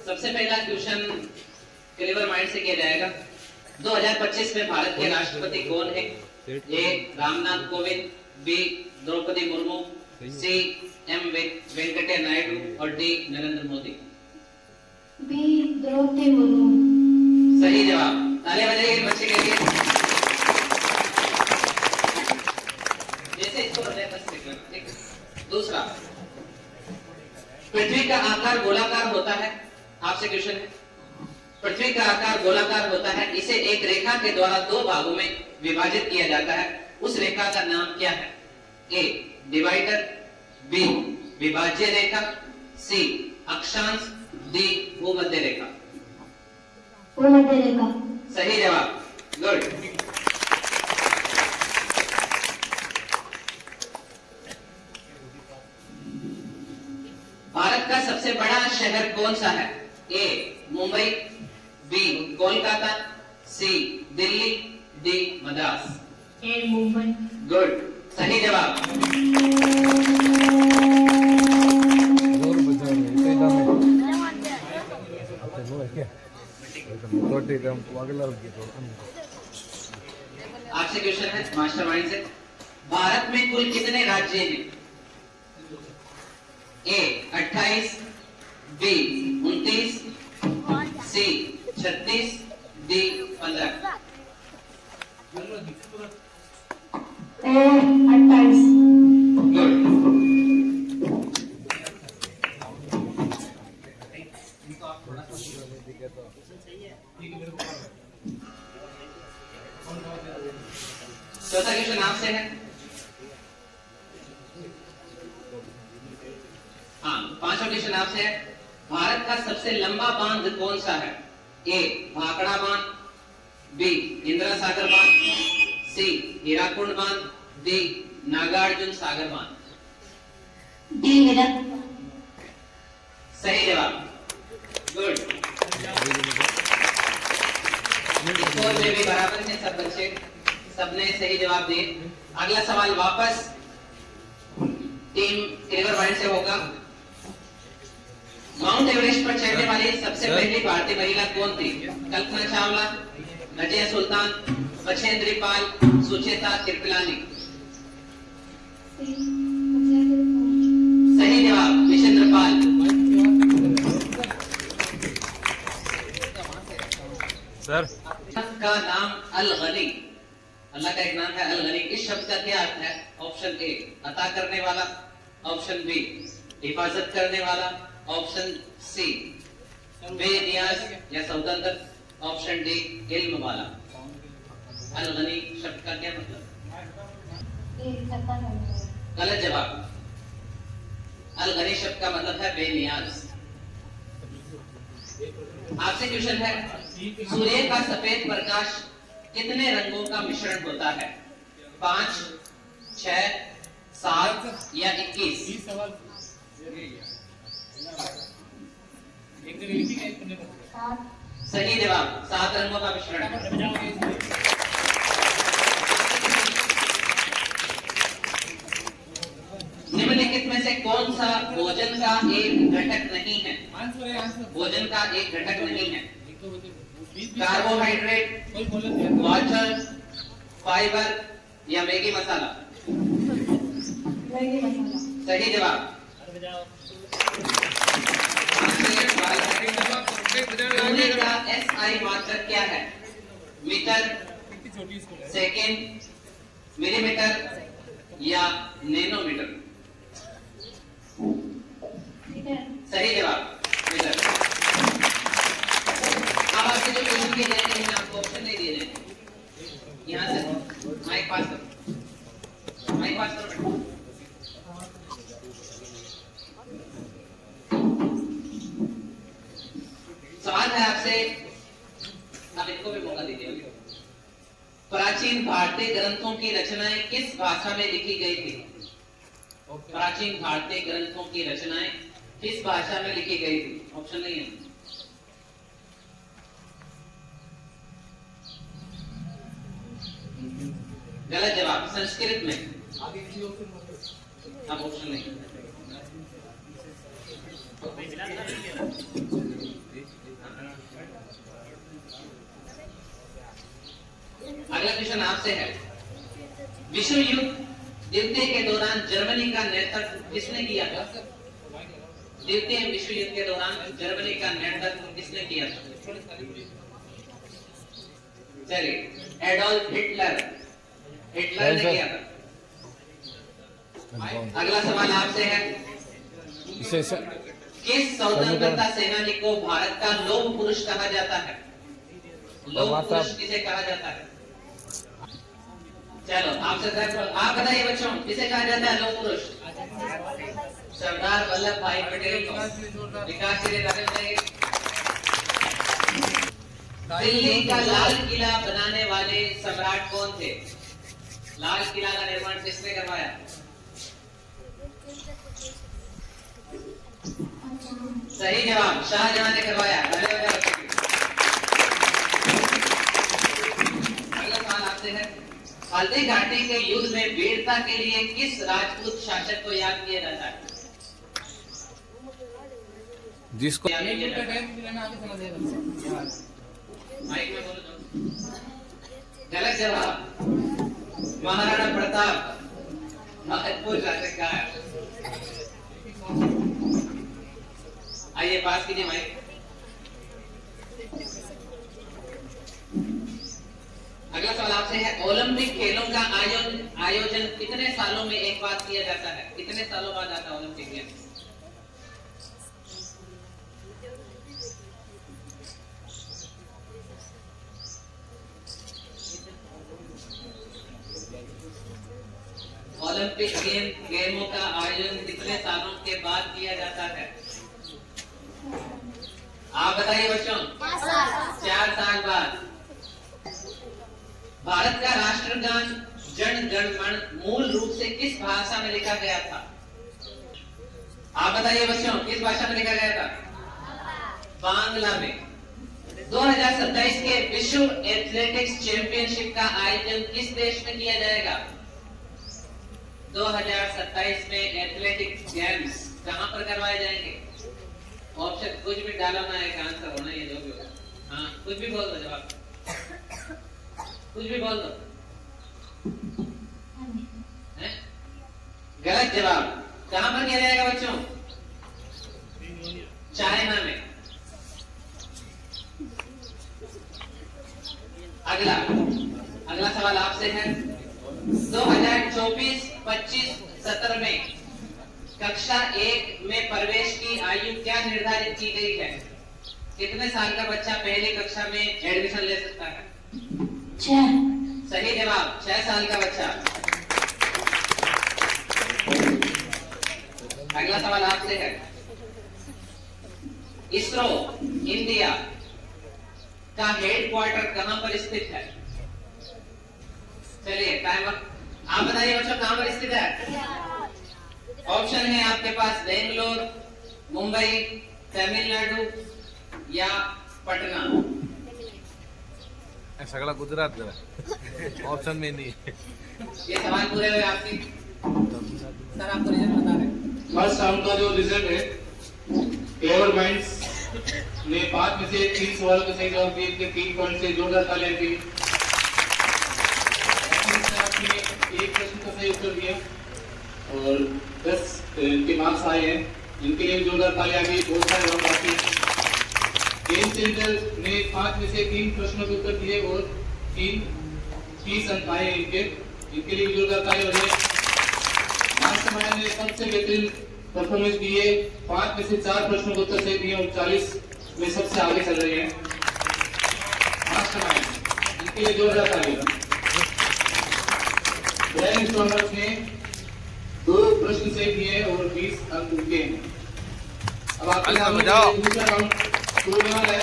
सबसे पहला question clever mind से किया जाएगा। 2025 में भारत के राष्ट्रपति कौन है? A Ramnath Kovind, B Draupadi Murmu, C M Venkaiah Naidu और डी नरेंद्र मोदी। बी द्रौपदी मुर्मू। सही जवाब। तालियां बजाइए बच्चे के लिए। जैसे इसको बताया बस ठीक। दूसरा, पृथ्वी का आकार गोलाकार होता है। आपसे क्वेश्चन है, पृथ्वी का आकार गोलाकार होता है, इसे एक रेखा के द्वारा दो भागों में विभाजित किया जाता है, उस रेखा का नाम क्या है? ए डिवाइडर, बी विभाज्य रेखा, सी अक्षांश, डी भूमध्य रेखा। भूमध्य रेखा। सही जवाब, गुड। भारत का सबसे बड़ा शहर कौन सा है? ए मुंबई, बी कोलकाता, सी दिल्ली, डी मद्रास। ए मुंबई। गुड, सही जवाब। आपसे क्वेश्चन है मास्टरमाइंड से, भारत में कुल कितने राज्य हैं? ए 28, बी 29, सी 36, डी 15। ए 28। गुड। चौथा क्वेश्चन आपसे है। हाँ, पांचवा क्वेश्चन आपसे है, भारत का सबसे लंबा बांध कौन सा है? ए भाखड़ा बांध, बी इंदिरा सागर बांध, सी हीराकुंड बांध, डी नागार्जुन सागर बांध। डी हीरा। सही जवाब, गुड। स्कोर में भी बराबर है सब बच्चे, सबने सही जवाब दिए। अगला सवाल वापस टीम क्लेवर माइंड से होगा। माउंट एवरेस्ट पर चढ़ने वाली सबसे पहली भारतीय महिला कौन थी? कल्पना चावला, नजिया सुल्तान, बछेंद्री पाल, सुचेता कृपलानी। सही जवाब, बछेंद्र पाल। सर का नाम अल गनी, अल्लाह का एक नाम है अल गनी। इस शब्द का क्या अर्थ है? ऑप्शन ए अता करने वाला, ऑप्शन बी हिफाजत करने वाला, ऑप्शन सी बेनियाज या स्वतंत्र, ऑप्शन डी इल्म वाला। अल गनी शब्द का क्या मतलब? गलत जवाब। अल गनी शब्द का मतलब है बेनियाज। आपसे क्वेश्चन है, सूर्य का सफेद प्रकाश कितने रंगों का मिश्रण होता है? 5, 6, 7 या 21? सही जवाब, 7 रंगों का मिश्रण। निम्नलिखित में से कौन सा भोजन का एक घटक नहीं है? भोजन का एक घटक नहीं है। कार्बोहाइड्रेट, वाटर, फाइबर या मैगी मसाला? मैगी मसाला। सही जवाब। सोने का SI मात्रक क्या है? मीटर, सेकेंड, मिलीमीटर या नैनोमीटर? सही जवाब, मीटर। अब आपसे जो क्वेश्चन दिए जाएंगे आपको ऑप्शन नहीं दिए जाएंगे। यहाँ से माइक पास करो, माइक पास करो बेटा। सवाल है आपसे, अब इनको भी मौका दीजिए। प्राचीन भारतीय ग्रंथों की रचनाएं किस भाषा में लिखी गई थी? प्राचीन भारतीय ग्रंथों की रचनाएं किस भाषा में लिखी गई थी? ऑप्शन नहीं है। गलत जवाब, संस्कृत में। अब ऑप्शन नहीं। क्वेश्चन आपसे है, विश्व युद्ध द्वितीय के दौरान जर्मनी का नेतृत्व किसने किया था? द्वितीय विश्व युद्ध के दौरान जर्मनी का नेतृत्व किसने किया था? चलिए, एडोल्फ हिटलर ने किया था। अगला सवाल आपसे है, किस स्वतंत्रता सेनानी को भारत का लौह पुरुष कहा जाता है? लौह पुरुष किसे कहा जाता है? चलो आपसे आप बताइए बच्चों, किसे कहा जाता है लौह पुरुष? सरदार वल्लभ भाई पटेल को। विकास के लिए दिल्ली का लाल किला बनाने वाले सम्राट कौन थे? लाल किला का निर्माण किसने करवाया? सही जवाब, शाहजहां ने करवाया। अगला सवाल आपसे है, हल्दी घाटी के युद्ध में वीरता के लिए किस राजपूत शासक को याद किया जाता है? जिसको माइक में बोलो। गलत जवाब, महाराणा प्रताप महत्वपूर्ण शासक का है। आइए पास कीजिए माइक। अगला सवाल आपसे है, ओलंपिक खेलों का आयोजन कितने सालों में एक बार किया जाता है? कितने सालों बाद आता है ओलंपिक गेम? ओलंपिक गेमों का आयोजन कितने सालों के बाद किया जाता है? आप बताइए बच्चों। 4 साल बाद। भारत का राष्ट्रगान जन गण मन मूल रूप से किस भाषा में लिखा गया था? आप बताइए बच्चों, किस भाषा में लिखा गया था? बांग्ला में। 2027 के विश्व एथलेटिक्स चैंपियनशिप का आयोजन किस देश में किया जाएगा? 2027 में एथलेटिक्स गेम्स कहां पर करवाए जाएंगे? ऑप्शन कुछ भी डालो ना, एक आंसर होना है, जो भी होगा। हाँ, कुछ भी बोल दो, जवाब कुछ भी बोल दो। गलत जवाब। कहां पर किया जाएगा बच्चों? चाइना में। अगला सवाल आपसे है, 2024-25 सत्र में कक्षा 1 में प्रवेश की आयु क्या निर्धारित की गई है? कितने साल का बच्चा पहली कक्षा में एडमिशन ले सकता है? 6। सही जवाब, 6 साल का बच्चा। अगला सवाल आपसे है, इसरो इंडिया का हेडक्वार्टर कहां पर स्थित है? चलिए टाइम अप। आप बताइए बच्चों, कहां पर स्थित है? ऑप्शन है आपके पास, बेंगलोर, मुंबई, तमिलनाडु या पटना। सगळा गुजरात जरा ऑप्शन में नहीं। ये सवाल पूरे हुए आपके। सर आपको रिजल्ट बता रहे हैं। फर्स्ट राउंड का जो रिजल्ट है, क्लेवर माइंड्स ने 5 में से 3 सवालों के सही जवाब दिए थे, 3 पॉइंट से जोरदार तालियां थी। आपने एक प्रश्न का सही उत्तर दिया और 10 इनके मार्क्स आए हैं, इनके लिए जोरदार तालियां भी। बहुत सारे जवाब बाकी। गेम चेंजर ने 5 में से 3 प्रश्नों के उत्तर दिए और 30 अंक आए इनके लिए जोरदार तालियां हो जाए। मास्टरमाइंड ने सबसे बेहतरीन परफॉर्मेंस दी है, 5 में से 4 प्रश्नों के उत्तर सही दिए और 40 में सबसे आगे चल रही है मास्टरमाइंड, इनके लिए जोरदार तालियां। ब्रेनस्टॉर्मर्स ने 2 प्रश्न सही दिए और 20 अंक उनके हैं। अब आपके सामने दूसरा राउंड शुरू होने वाला है।